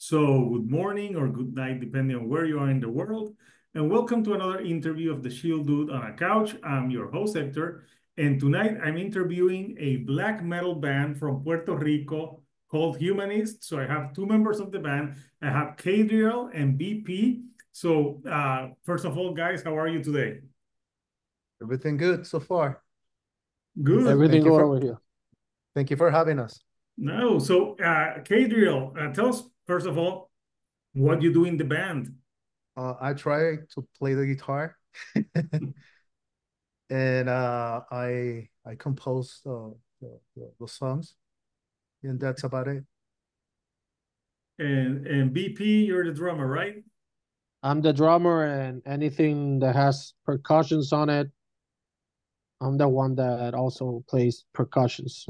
So, good morning or good night, depending on where you are in the world. And welcome to another interview of the Shield Dude on a Couch. I'm your host, Hector. And tonight I'm interviewing a black metal band from Puerto Rico called Humanist. So, I have two members of the band. I have Kadriel and BP. So, first of all, guys, how are you today? Everything good so far. Good. Everything good over here. Thank you for having us. No. So, Kadriel, tell us, first of all, what you do in the band. I try to play the guitar, and I compose the songs, and that's about it. And BP, you're the drummer, right? I'm the drummer, and anything that has percussions on it, I'm the one that also plays percussions.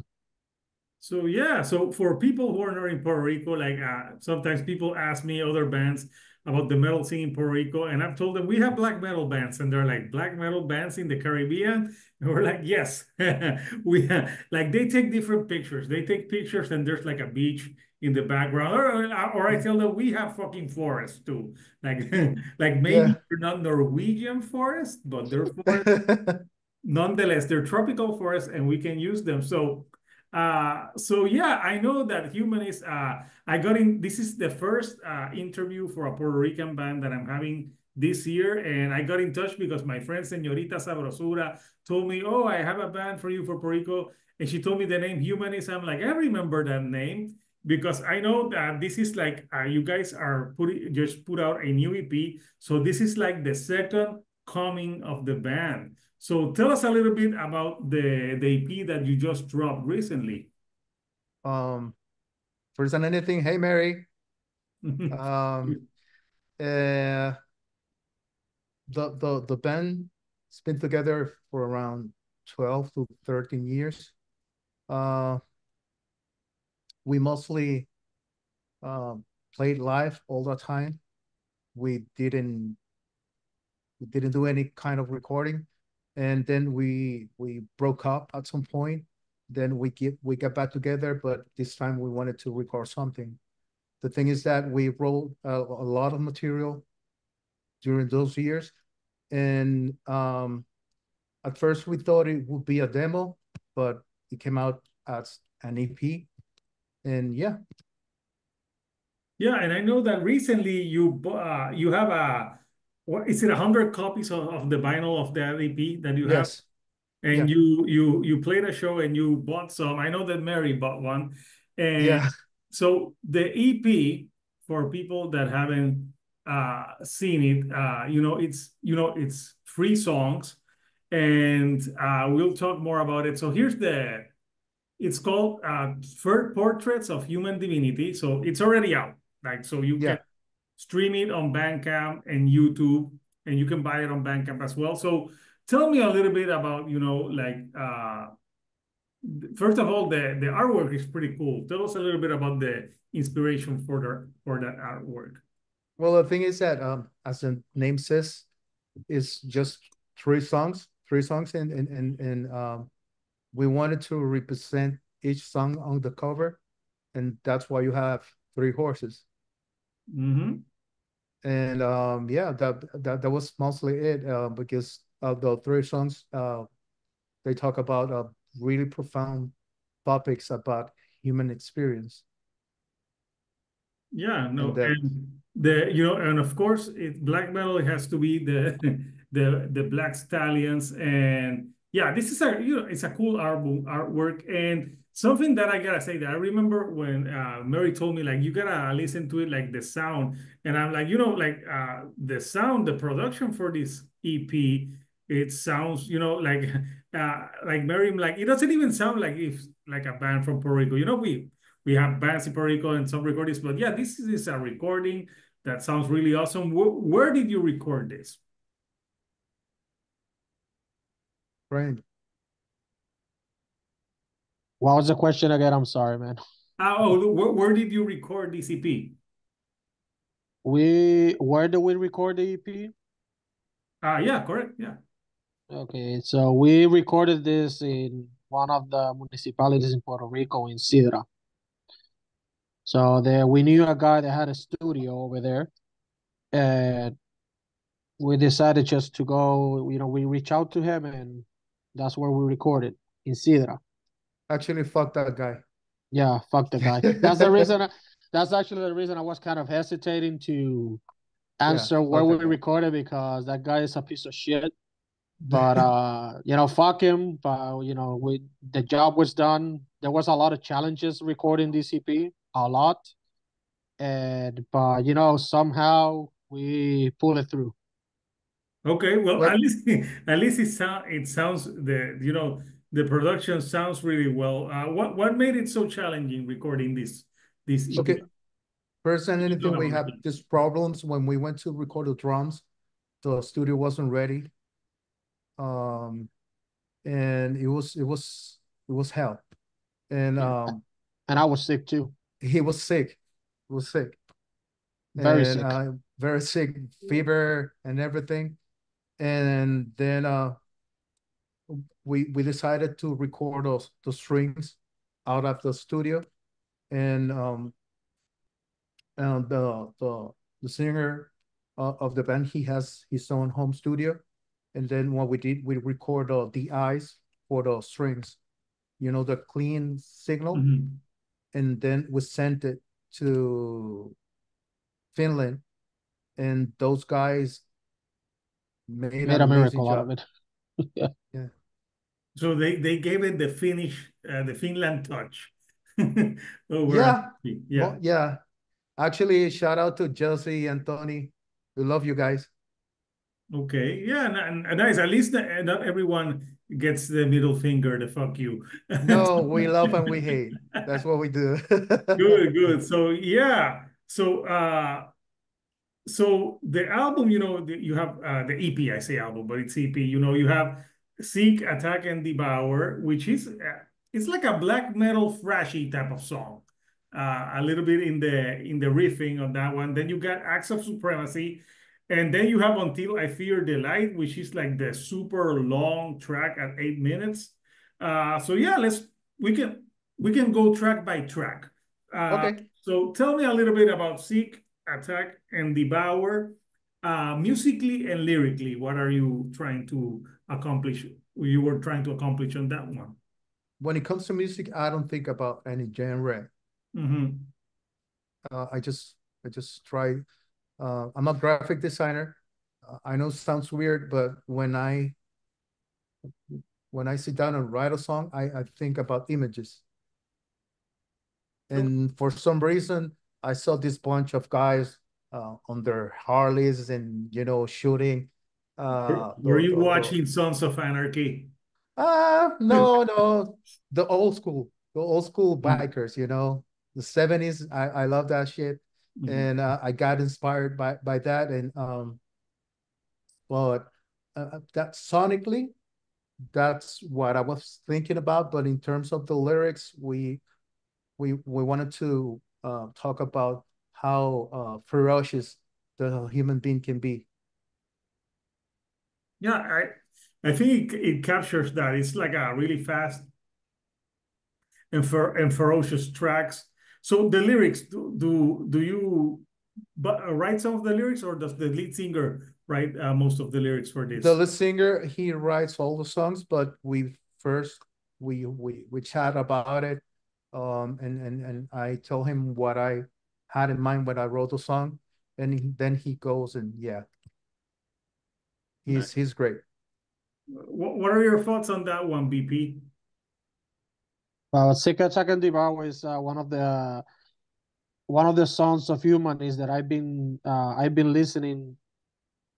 So yeah, so for people who are not in Puerto Rico, like sometimes people ask me other bands about the metal scene in Puerto Rico, and I've told them we have black metal bands, and they're like black metal bands in the Caribbean, and we're like, yes, we have, like they take different pictures. They take pictures, and there's like a beach in the background, or I tell them we have fucking forests too, like like maybe Yeah. they're not Norwegian forests, but they're forests nonetheless, they're tropical forests and we can use them. So yeah, I know that Humanist, I got in, this is the first interview for a Puerto Rican band that I'm having this year. And I got in touch because my friend Señorita Sabrosura told me, oh, I have a band for you for Puerto Rico. And she told me the name Humanist. I'm like, I remember that name because I know that this is like, you guys are just put out a new EP. So this is like the second coming of the band. So tell us a little bit about the EP that you just dropped recently. um, First than anything, hey Mary. Um, uh, the band's been together for around 12 to 13 years. Uh, we mostly played live all the time. We didn't do any kind of recording, and then we broke up at some point. Then we got back together, but this time we wanted to record something. The thing is that we wrote a lot of material during those years, and at first we thought it would be a demo, but it came out as an EP, and yeah. Yeah, and I know that recently you have what is it, 100 copies of the vinyl of the EP that you have? Yes. And Yeah. you played a show and you bought some. I know that Mary bought one. And Yeah. so the EP, for people that haven't seen it, it's 3 songs, and we'll talk more about it. So it's called Portraits of Human Divinity. So it's already out. Like, so you can Yeah. stream it on Bandcamp and YouTube, and you can buy it on Bandcamp as well. So tell me a little bit about, first of all, the artwork is pretty cool. Tell us a little bit about the inspiration for that artwork. Well, the thing is that as the name says, it's just three songs, and we wanted to represent each song on the cover, and that's why you have three horses. Mm-hmm. And yeah, that was mostly it, because the three songs, they talk about really profound topics about human experience, Yeah, and no, that and and of course, black metal, it has to be the the Black Stallions, and yeah, this is it's a cool album artwork, and something that I gotta say that I remember when Mary told me, like, you gotta listen to it, like the sound, and I'm like, the sound, the production for this EP, it sounds, like Mary, like it doesn't even sound like if like a band from Puerto Rico. We have bands in Puerto Rico and some recordings, but yeah, this is a recording that sounds really awesome. Where did you record this? right. What was the question again? I'm sorry, man. Where did you record this EP? Where do we record the EP? Yeah, correct. Yeah. Okay, so we recorded this in one of the municipalities in Puerto Rico, in Sidra. So there, we knew a guy that had a studio over there, and we decided just to go. We reached out to him, and that's where we recorded in Sidra. Actually, fuck that guy. Yeah, fuck the guy. That's the reason. That's actually the reason I was kind of hesitating to answer where we recorded, because that guy is a piece of shit. But fuck him. But the job was done. There was a lot of challenges recording this EP, a lot, but somehow we pulled it through. Okay, well, What? at least it sounds the production sounds really well. What made it so challenging recording this EP? Okay. First than You anything, don't we have had these problems when we went to record the drums. The studio wasn't ready. Um, and it was hell. And And I was sick too, he was sick. He was sick. very And sick. very sick, fever and everything. And then we decided to record the strings out of the studio. And the singer of the band, he has his own home studio. And then what we did, we record the eyes for the strings, the clean signal. Mhm. And then we sent it to Finland, and those guys made Made an a amazing miracle out of job. it. Yeah. Yeah. So they gave it the Finland touch over on Yeah. yeah. Yeah. Actually, shout out to Josie and Tony. We love you guys. Okay, yeah, and nice. At least not everyone gets the middle finger, the fuck you. No, we love and we hate. That's what we do. Good, good. So yeah, so the album, you have the EP. I say album, but it's EP. You have Seek, Attack, and Devour, which is it's like a black metal thrashy type of song. A little bit in the riffing on that one. Then you got Acts of Supremacy, and then you have Until I Fear the Light, which is like the super long track at 8 minutes. So yeah, we can go track by track. Okay. So tell me a little bit about Seek, Attack, and Devour. Musically and lyrically, what are you trying to accomplish? You were trying to accomplish on that one. When it comes to music, I don't think about any genre. Mm-hmm. I just try. I'm a graphic designer. I know it sounds weird, but when I sit down and write a song, I think about images. And for some reason, I saw this bunch of guys on their Harleys and shooting. Were you watching Sons of Anarchy? No, the old school Mm. bikers, the 70s. I love that shit, Mhm. and I got inspired by that. And but that sonically, that's what I was thinking about. But in terms of the lyrics, we wanted to talk about how ferocious the human being can be. Yeah, I think it captures that. It's like a really fast and ferocious tracks. So the lyrics, do you write some of the lyrics, or does the lead singer write most of the lyrics for The this? lead singer, he writes all the songs, but we chat about it, and I tell him what I had in mind when I wrote the song, and then he goes and yeah, Nice. he's great. What are your thoughts on that one, BP? Well, Sika Chakan Devour is one of the songs of Humanist that I've been listening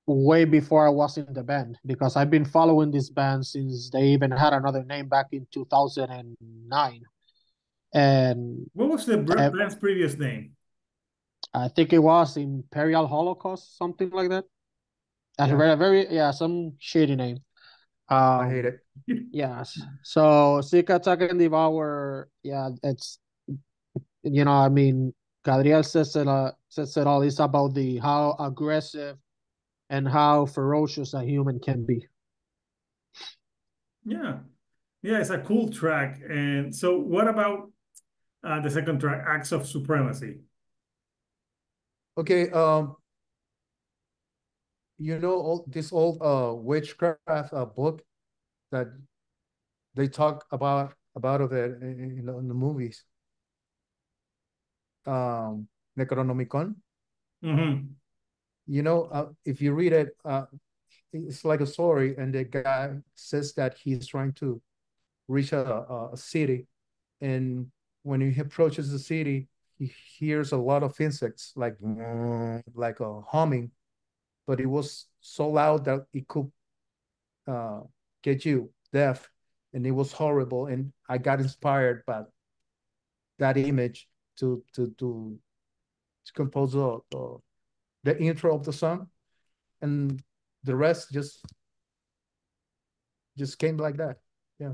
way before I was in the band, because I've been following this band since they even had another name back in 2009. And What was the uh, band's previous name? I think it was Imperial Holocaust, something like that. That's a Yeah, very some shady name. I hate Um, it. yes. So Sika Chakan Devour, yeah, I mean, Kadriel says it all. It's about the how aggressive and how ferocious a human can be. Yeah, yeah, it's a cool track. And so, what about the second track, Acts of Supremacy. Okay, you know this old witchcraft book that they talk about of it in the movies. Necronomicon. Mm-hmm. You know, if you read it, it's like a story, and the guy says that he's trying to reach a city, and when he approaches the city, he hears a lot of insects, like a humming, but it was so loud that it could uh, get you deaf, and it was horrible. And I got inspired by that image to compose the intro of the song, and the rest just came like that. Yeah.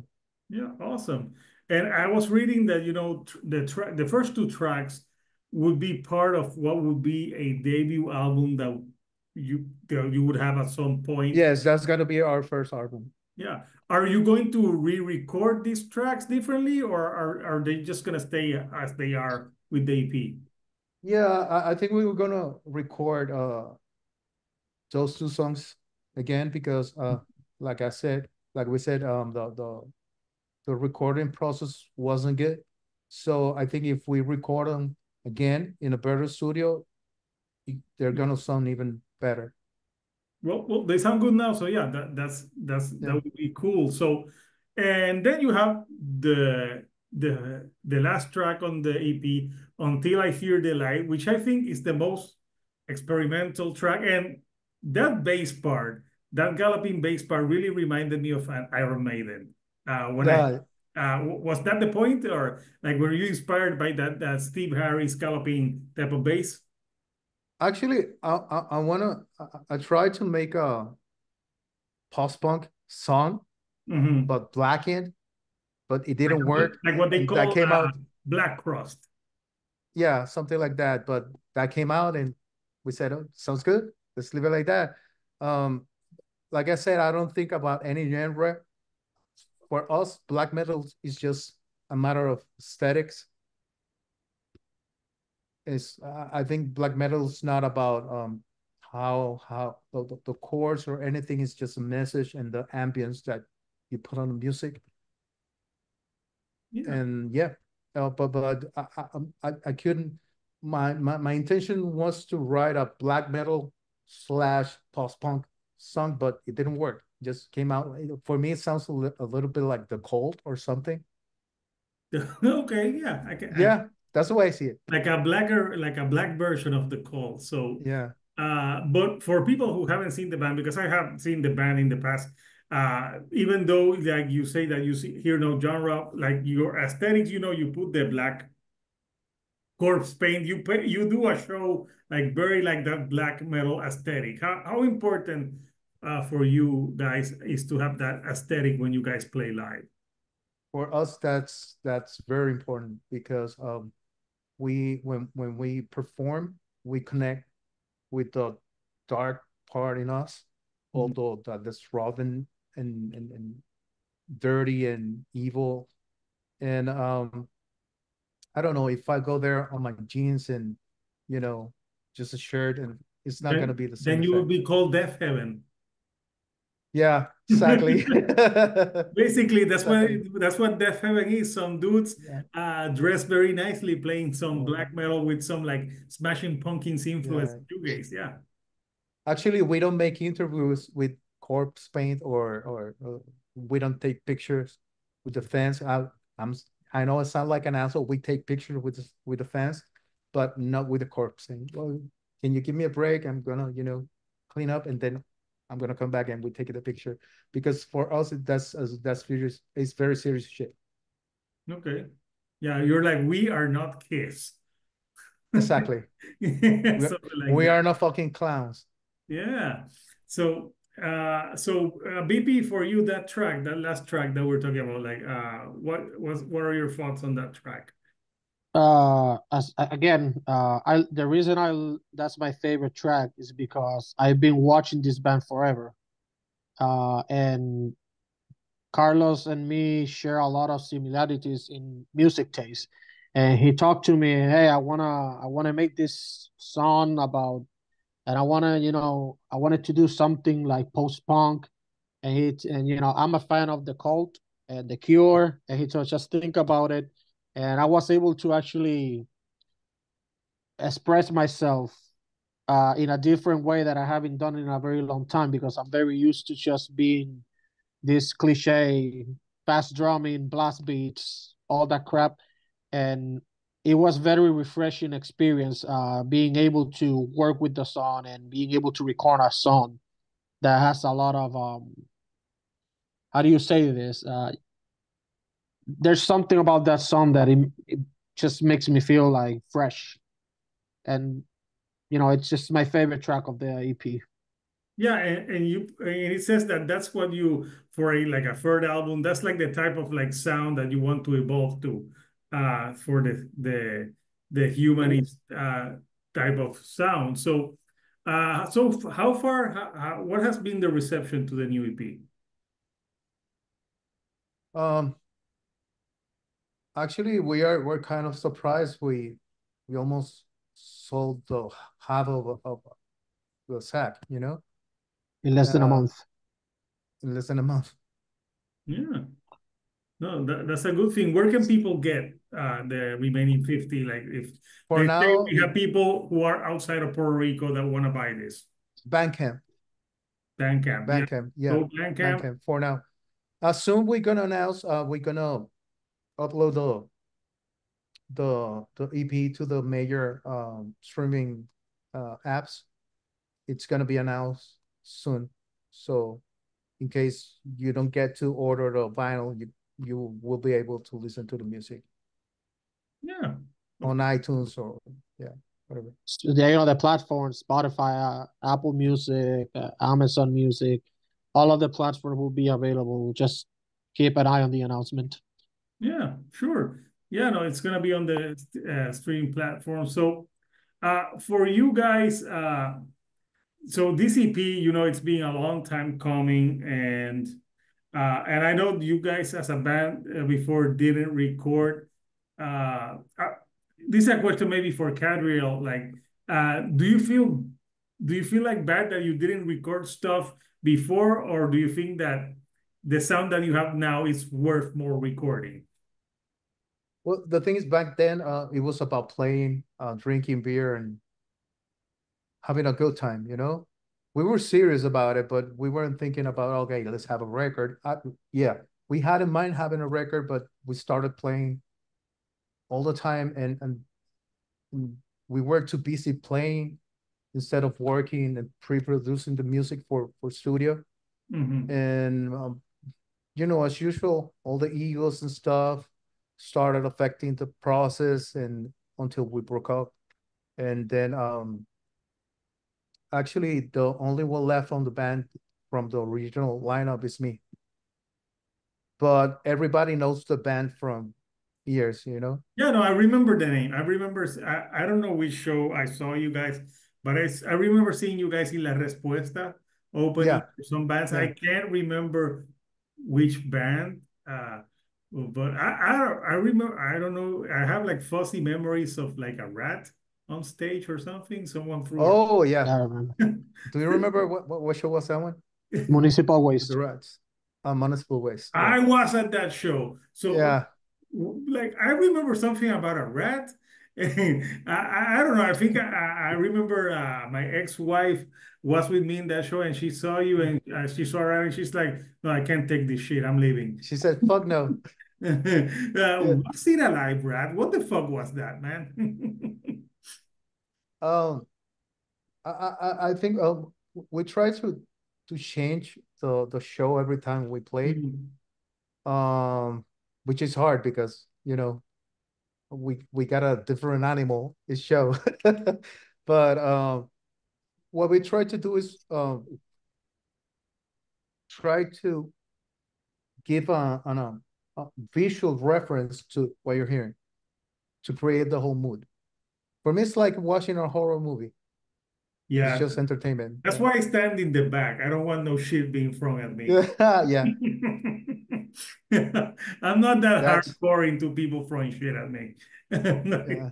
Yeah, awesome. And I was reading that, the first two tracks would be part of what would be a debut album that you would have at some point. Yes, that's gonna be our first album. Yeah. Are you going to re-record these tracks differently, or are they just gonna stay as they are with the EP? Yeah, I think we were gonna record those two songs again because like I said, like we said, the recording process wasn't good. So I think if we record them again in a better studio, they're gonna sound even better. Well, they sound good now, so yeah, that Yeah. would be cool. So, and then you have the last track on the EP, "Until I Hear the Light," which I think is the most experimental track, and that bass part, that galloping bass part, really reminded me of an Iron Maiden. When I That Was that the point, or like were you inspired by that Steve Harris galloping type of bass? actually, I tried to make a post punk song, Mm-hmm. but blackened, but it didn't work, Like what they and that call came out. black crust. Yeah, something like that. But that came out, and we said, "Oh, sounds good. Let's leave it like that." Um, like I said, I don't think about any genre. For us, black metal is just a matter of aesthetics. Is I think black metal is not about how the chords or anything. Is just a message and the ambience that you put on the music. Yeah. And yeah, but I couldn't. My intention was to write a black metal slash post punk song, but it didn't work. Just came out. For me, it sounds a little bit like The Cold or something. Okay, yeah, Yeah, that's the way I see it. like a black version of the call. So, Yeah. but for people who haven't seen the band, because I have seen the band in the past, even though like you say that hear no genre, like your aesthetics, you put the black corpse paint, you do a show like very like that black metal aesthetic. How important for you guys is to have that aesthetic when you guys play live? For us, that's very important because we when we perform, we connect with the dark part in us, Mhm. although that's raw and dirty and evil. And I don't know if I go there on my jeans and you know just a shirt, and it's not gonna Then be the same then you will effect. be called Death Heaven. Yeah, exactly. Basically, Exactly. that's what Death Heaven is. Some dudes Yeah, dressed very nicely playing some yeah, black metal with some like Smashing Pumpkins influence yeah. shoegaze. Yeah. Actually, we don't make interviews with corpse paint or we don't take pictures with the fans. I'm I know I sound like an asshole. We take pictures with the fans, but not with the corpse paint. Well, can you give me a break? I'm gonna clean up, and then I'm gonna come back and we take the picture because for us that's serious. It's very serious shit. Okay. Yeah, you're like, we are not Kiss. Exactly. Something We like we that. are not fucking clowns. Yeah. So, BP, for you, that last track that we're talking about, like, what are your thoughts on that track? As again, I the reason I that's my favorite track is because I've been watching this band forever. And Carlos and me share a lot of similarities in music taste. and he talked to me. Hey, I wanna make this song about, and I wanted to do something like post punk, and I'm a fan of the Cult and the Cure, and he told just think about it, and I was able to actually express myself in a different way that I haven't done in a very long time, because I'm very used to just being this cliche, fast drumming, blast beats, all that crap. And it was very refreshing experience being able to work with the song and being able to record a song that has a lot of how do you say this? There's something about that song that it just makes me feel like fresh. And it's just my favorite track of the EP. Yeah, and it says that that's what you for a like a third album. That's like the type of like sound that you want to evolve to, for the humanist type of sound. So, how far? What has been the reception to the new EP? Um, Actually, we're kind of surprised. We almost sold the half of the sack, In less than a uh, month. in less than a month. Yeah, no, that's a good thing. Where can people get the remaining 50? Like if For they say now, we have people who are outside of Puerto Rico that want to buy this. Bandcamp, Bandcamp, yeah. Bandcamp, yeah, So Bandcamp, Bandcamp. For now, soon we're gonna announce. We're gonna upload the EP to the major streaming apps. It's gonna be announced soon. So in case you don't get to order the vinyl, you will be able to listen to the music yeah, of on course. iTunes or yeah, whatever. So the platforms, Spotify, Apple Music, Amazon Music, all of the platforms will be available. Just keep an eye on the announcement. Yeah, sure. Yeah, no, it's gonna be on the streaming platform. So, for you guys, so this EP, it's been a long time coming, and I know you guys as a band before didn't record. This is a question maybe for Kadriel. Like, do you feel like bad that you didn't record stuff before, or do you think that the sound that you have now is worth more recording? Well, the thing is, back then, it was about playing, drinking beer, and having a good time. We were serious about it, but we weren't thinking about, okay, let's have a record. Yeah, we had in mind having a record, but we started playing all the time, and we were too busy playing instead of working and pre-producing the music for studio. Mm-hmm. And as usual, all the egos and stuff started affecting the process, and until we broke up. And then actually the only one left on the band from the original lineup is me. But everybody knows the band from years. Yeah, no, I remember the name. I remember, I don't know which show I saw you guys, but I remember seeing you guys in La Respuesta opening Yeah, for some bands. yeah. I can't remember which band, but I remember, I don't know, I have like fuzzy memories of like a rat on stage or something. Someone threw Oh yeah. Yeah, I remember. a. Do you remember what show was that one? Municipal With the Waste. rats. Municipal Waste. Yeah. I was at that show. So, Yeah. like, I remember something about a rat. And I don't know. I think I remember my ex-wife was with me in that show and she saw you and she saw her and she's like, no, I can't take this shit. I'm leaving. She said, "Fuck no." Yeah. Was it a live rat? What the fuck was that, man? Um, I think we try to change the show every time we play. Mhm. Which is hard because we got a different animal each show. But what we try to do is try to give a visual reference to what you're hearing to create the whole mood. For me, it's like watching a horror movie. It's Yeah, just entertainment. that's Yeah. why I stand in the back. I don't want no shit being thrown at me. Yeah. Yeah. I'm not that That's hardcore into people throwing shit at me. yeah.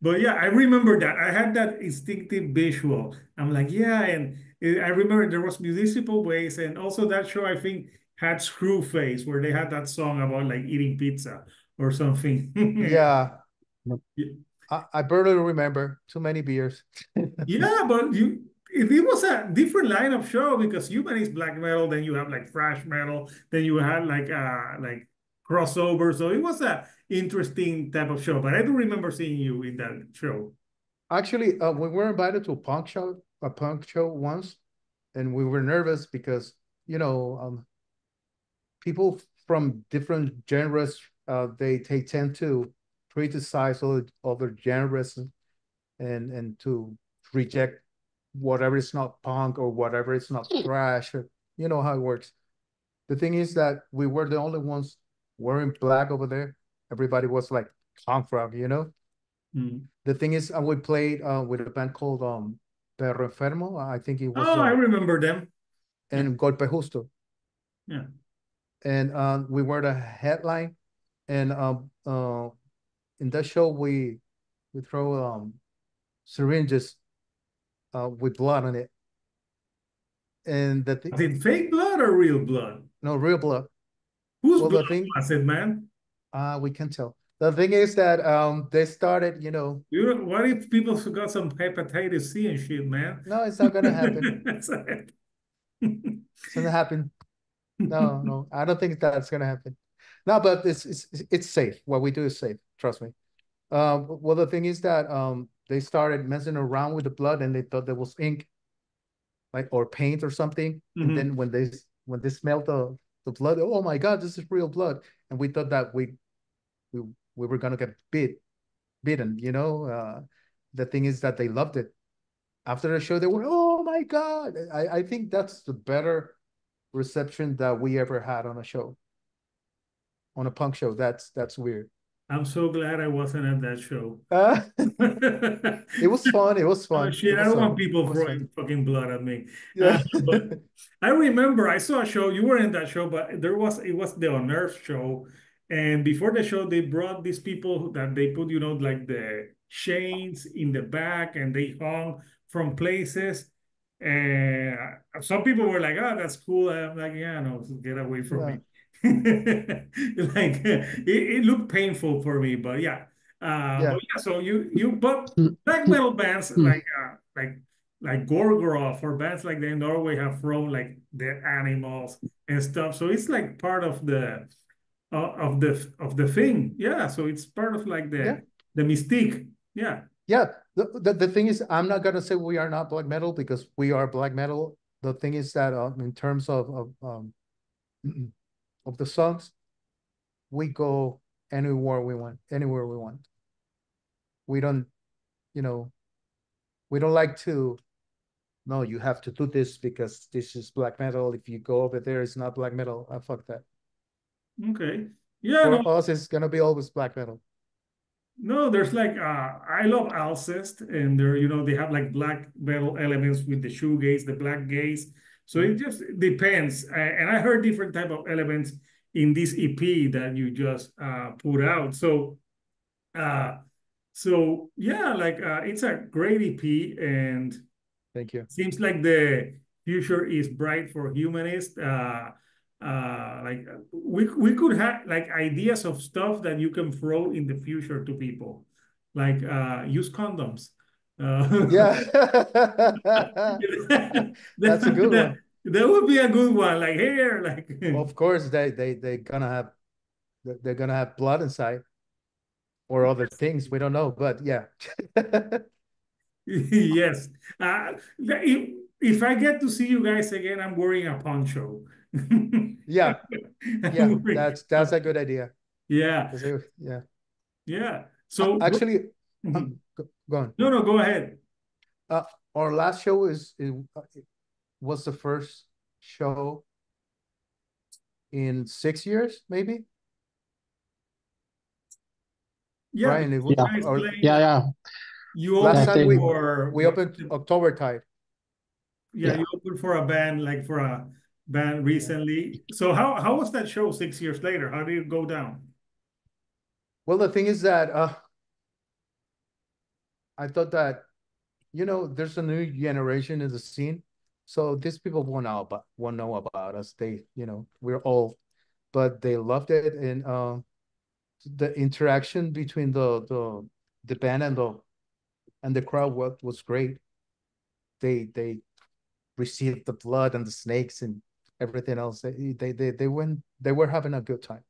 But yeah, I remember that. I had that instinctive visual. I'm like, yeah, and I remember there was Municipal Waste, and also that show I think had Screwface, where they had that song about like eating pizza or something. Yeah. Yeah. I barely remember. Too many beers. Yeah, but it was a different line of show because Human is black metal, then you have like thrash metal, then you had like crossover. So it was a interesting type of show. But I do remember seeing you in that show. Actually, we were invited to a punk show once, and we were nervous because you know people from different genres they tend to criticize other genres and to reject whatever is not punk or whatever is not thrash. You know how it works. The thing is that we were the only ones wearing black over there. Everybody was like punk rock, you know. Mm. The thing is, we played with a band called Perro Enfermo. I think it was Oh, I remember them. Yeah, and Golpe Justo, yeah. and we were the headline. And in that show, we throw syringes with blood on it, and Was it fake blood or real blood? no real blood. Whose Well, blood the thing was it, man? we can tell. The thing is that they started, you know, What if people got some hepatitis C and shit, man? no, it's not gonna happen. It's gonna happen. No, no, I don't think that's gonna happen. No, but it's safe. What we do is safe. Trust me. Well, the thing is that they started messing around with the blood and they thought there was ink, like or paint or something. And Mhm. then when they smelled the blood, oh my God, this is real blood. And we thought that we we were gonna get bitten. You know, the thing is that they loved it. After the show, they were, oh my God. I think that's the better reception that we ever had on a show, on a punk show. That's weird. I'm so glad I wasn't at that show. Uh, it was fun. It was Oh fun. It shit! I was don't want fun. people It was fun. throwing fucking blood at me. Yeah. But I remember I saw a show. You were in that show, but it was the Unearthed show, and before the show, they brought these people that they put, like the chains in the back, and they hung from places. And some people were like, "Oh, that's cool." I'm like, "Yeah, no, get away from Yeah. me." Like it looked painful for me, but yeah. But Yeah. yeah, so but black metal bands like Gorgoroth or bands like that in Norway have thrown like dead animals and stuff. So it's like part of the thing. Yeah. So it's part of like Yeah. the mystique. Yeah. Yeah. The thing is, I'm not gonna say we are not black metal because we are black metal. The thing is that in terms of the songs, we go anywhere we want, anywhere we want. We don't, you know, we don't like to. No, you have to do this because this is black metal. If you go over there, it's not black metal. Fuck that. Okay. Yeah. No. For us, it's gonna be always black metal. No, there's like I love Alcest, and they have like black metal elements with the shoegaze, the black gaze. So it just depends. And I heard different type of elements in this EP that you just put out. Uh so yeah, like it's a great EP, and Thank you. seems like the future is bright for humanists. Like we could have like ideas of stuff that you can throw in the future to people, like use condoms. Yeah. that, That's a good that, one. that would be a good one. Like here, like Of course, they're gonna have blood inside or other things. We don't know, but yeah. yes. If I get to see you guys again, I'm wearing a poncho. Yeah, yeah, I'm wearing that's a good idea. Yeah, Yeah. yeah. So, Actually, Mhm. go on. No, no, go ahead. Uh, our last show was the first show in 6 years, maybe. Yeah, Brian, because Yeah. you guys or played. Yeah, yeah. You last That time opened thing. for we opened October Tide. yeah, Yeah. you opened for a band like for a band recently. So how was that show 6 years later? How did it go down? Well, the thing is that I thought that, there's a new generation in the scene. So these people won't know about us. We're old, but they loved it. And the interaction between the band and the crowd was great. They received the blood and the snakes and everything else. They were having a good time.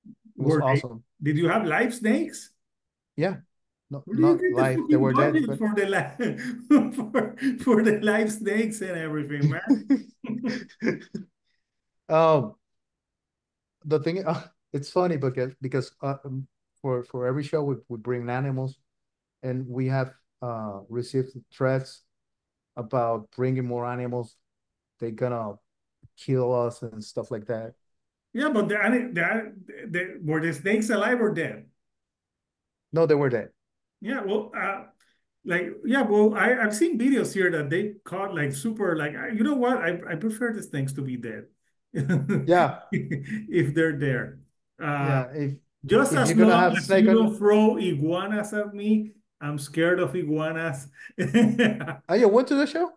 It was Were they, awesome. did you have live snakes? Yeah. No, Where do you not get the live. They fucking were dead, budget but for the for the live snakes and everything, man? um the thing it's funny because for every show we bring animals, and we have received threats about bringing more animals. They're gonna kill us and stuff like that. Yeah, but were the snakes alive or dead? No, they were dead. Yeah, well, yeah, well, I've seen videos here that they caught like super, like, you know what? I prefer the snakes to be dead Yeah, if they're there. Uh, yeah. If just if as you're gonna long have as snake you on. don't throw iguanas at me, I'm scared of iguanas. Oh, you went to the show?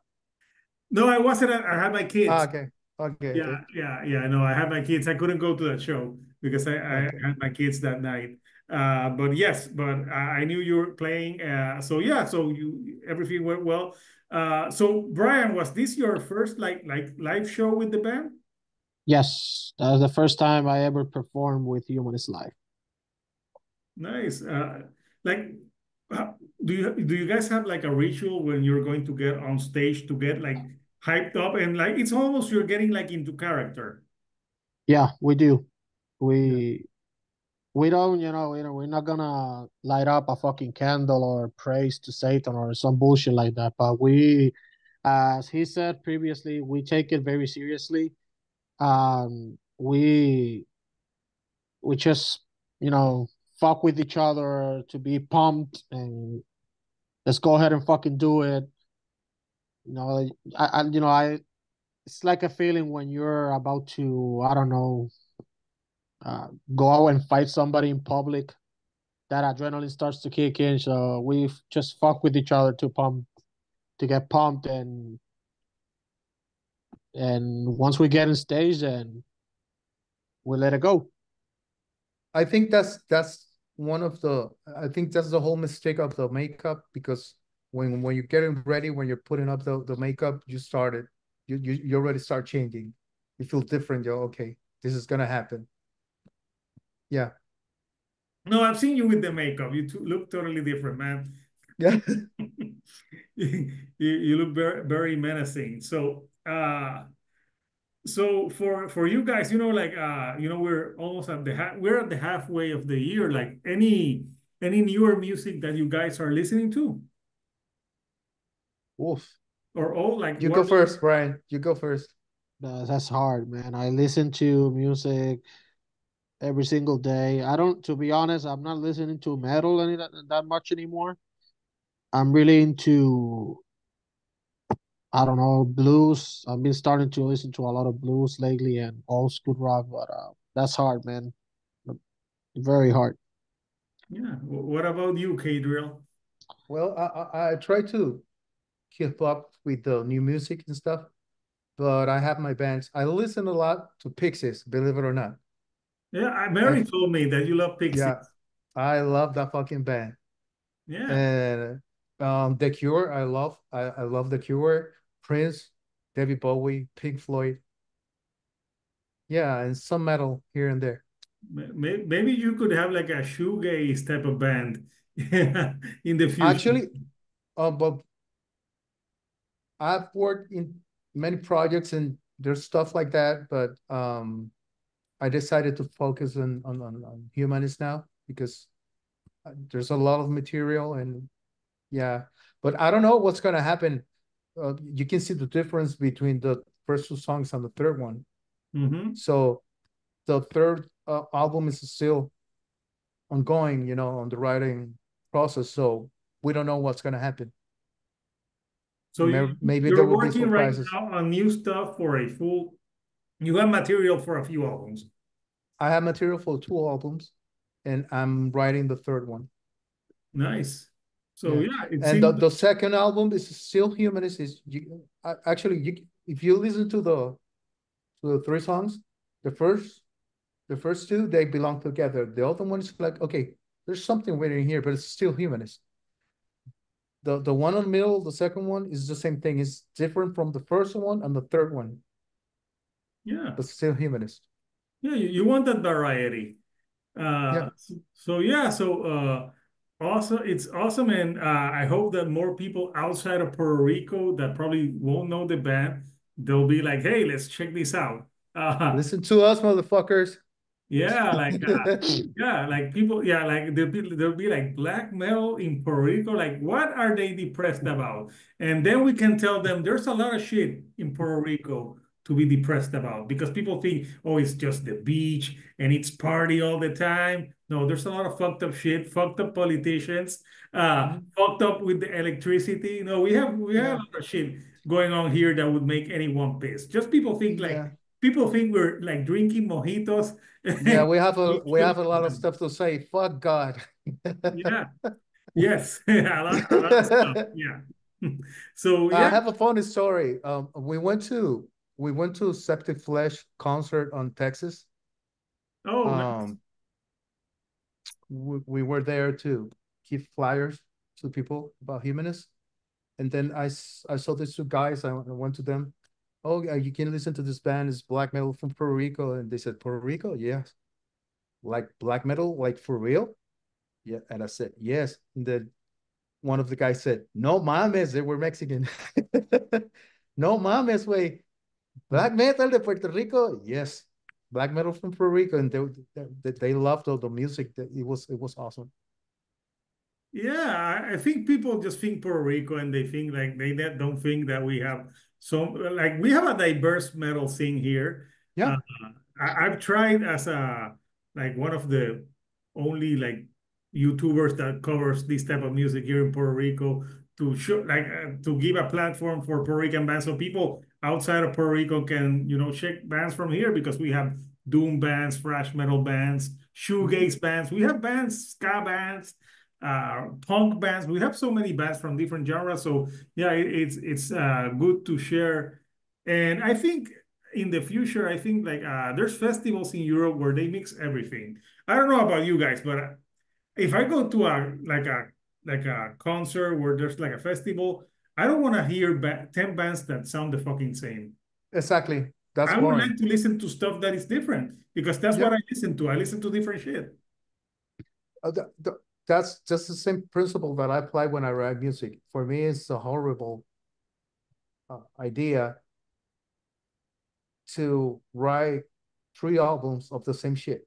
No, I wasn't. I had my kids. Okay, okay, Yeah, okay, yeah. No, I had my kids. I couldn't go to that show because I okay. had my kids that night. But yes, but I knew you were playing. So yeah, so everything went well. So Brian, was this your first like live show with the band? Yes, that was the first time I ever performed with Humanist Live. Nice. Like, uh, do you guys have like a ritual when you're going to get on stage to get like hyped up and like it's almost you're getting like into character? Yeah, we do. Yeah. We don't, we're not gonna light up a fucking candle or praise to Satan or some bullshit like that. But as he said previously, we take it very seriously. We just, fuck with each other to be pumped and let's go ahead and fucking do it. You know, I it's like a feeling when you're about to, I don't know, go out and fight somebody in public. That adrenaline starts to kick in. So we just fuck with each other to get pumped, and once we get in stage, then we let it go. I think that's one of the. I think that's the whole mistake of the makeup, because when you're getting ready, when you're putting up the makeup, you started. You already start changing. You feel different. You're okay. This is gonna happen. Yeah. No, I've seen you with the makeup. You look totally different, man. Yeah. You look very menacing. So for you guys, like we're almost at we're at the halfway of the year. Like any newer music that you guys are listening to, Wolf. or all like You go what? first, Brian. You go first. That's hard, man. I listen to music every single day. I don't, to be honest, I'm not listening to metal that much anymore. I'm really into, I don't know, blues. I've been starting to listen to a lot of blues lately and old school rock, but that's hard, man. Very hard. Yeah. What about you, Kadriel? Well, I try to keep up with the new music and stuff, but I have my bands. I listen a lot to Pixies, believe it or not. Yeah, I Mary told me that you love Yeah, Pixies. I love that fucking band. Yeah. And The Cure, I love The Cure, Prince, David Bowie, Pink Floyd. Yeah, and some metal here and there. Maybe you could have like a shoegaze type of band in the future. Actually, but I've worked in many projects and there's stuff like that, but I decided to focus on humanist now, because there's a lot of material. And yeah, but I don't know what's gonna happen. You can see the difference between the first two songs and the third one. Mm-hmm. So the third album is still ongoing, on the writing process. So we don't know what's gonna happen. So maybe there you're will be working right surprises. now on new stuff for a full. You have material for a few albums. I have material for 2 albums, and I'm writing the third one. Nice. So Yeah, yeah, it and seems. the second album is still Humanist. Actually, if you listen to the 3 songs, the first two they belong together. The other one is like, okay, there's something waiting here, but it's still Humanist. The one in the middle, the second one is the same thing. It's different from the first one and the third one, Yeah. but still Humanist. Yeah, you want that variety. Yeah. So yeah, so awesome. It's awesome, and I hope that more people outside of Puerto Rico that probably won't know the band, they'll be like, "Hey, let's check this out." Listen to us, motherfuckers. Yeah, like people, yeah, like there'll be like black metal in Puerto Rico. Like, what are they depressed about? And then we can tell them there's a lot of shit in Puerto Rico to be depressed about because people think, oh, it's just the beach and it's party all the time. No, there's a lot of fucked up shit, fucked up politicians, fucked up with the electricity. You know, we have a Yeah. lot of shit going on here that would make anyone pissed. Just Yeah. people think we're like drinking mojitos. Yeah, we have a lot of stuff to say. Fuck God. Yeah. Yes. A lot of stuff. Yeah. So I yeah. have a funny story. We went to Septic Flesh concert on Texas. Oh, nice. Um, we were there to give flyers to people about humanists. And then I saw these 2 guys. I went to them. Oh, yeah, you can listen to this band. It's black metal from Puerto Rico. And they said, Puerto Rico? Yes. Like black metal, like for real? Yeah. And I said, yes. And then one of the guys said, no mames, they were Mexican. No mames, way. Black metal de Puerto Rico? Yes. Black metal from Puerto Rico. And they loved all the music. It was awesome. Yeah, I think people just think Puerto Rico and they think like don't think that we have we have a diverse metal scene here. Yeah. Uh, I've tried as a like one of the only like YouTubers that covers this type of music here in Puerto Rico to show to give a platform for Puerto Rican bands so people outside of Puerto Rico can check bands from here because we have doom bands, thrash metal bands, Mhm. shoegaze bands. We have bands, ska bands, punk bands. We have so many bands from different genres. So yeah, it's good to share. And I think in the future, I think there's festivals in Europe where they mix everything. I don't know about you guys, but if I go to a concert where there's like a festival, I don't want to hear 10 bands that sound the fucking same. Exactly. That's I would boring. like to listen to stuff that is different because that's what Yeah. I listen to. I listen to different shit. That's just the same principle that I apply when I write music. For me, it's a horrible idea to write 3 albums of the same shit.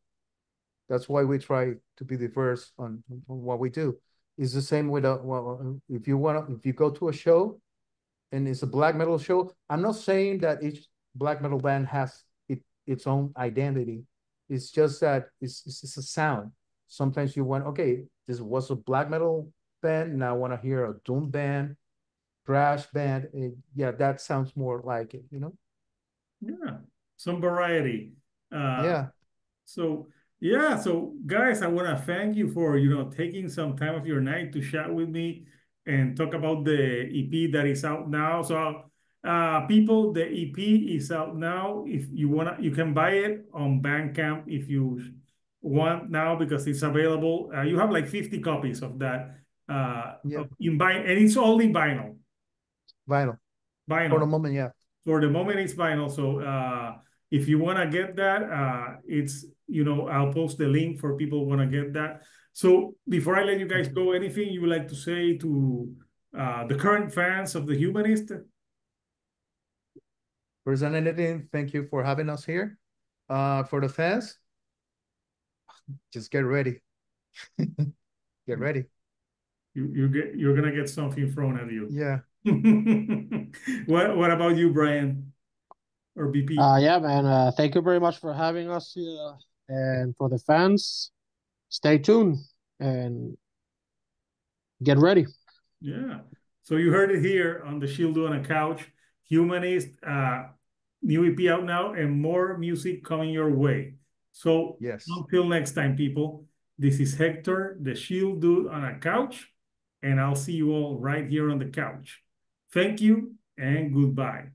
That's why we try to be diverse on what we do. It's the same with if you go to a show and it's a black metal show. I'm not saying that each black metal band has its own identity. It's just that it's a sound. Sometimes you want, okay, this was a black metal band. Now I want to hear a doom band, thrash band. Yeah, that sounds more like it. Yeah, some variety. Uh, Yeah. so yeah, so guys, I want to thank you for taking some time of your night to chat with me and talk about the EP that is out now. So people, the EP is out now. If you wanna, you can buy it on Bandcamp if you want now because it's available. You have like 50 copies of that Yeah. and it's all in vinyl. Vinyl. For the Vinyl. moment, yeah. For the moment, it's vinyl. So if you want to get that, I'll post the link for people who want to get that. So before I let you guys go, anything you would like to say to the current fans of the Humanist? Present anything, thank you for having us here. For the fans, just get ready. Get ready. You're gonna get something thrown at you. Yeah. What about you, Brian or BP? Yeah, man. Thank you very much for having us here. And for the fans, stay tuned and get ready. Yeah. So you heard it here on the Shield on a Couch. Humanist, new EP out now, and more music coming your way. So Yes. until next time, people, this is Hector, the Shield Dude on a Couch, and I'll see you all right here on the couch. Thank you and goodbye.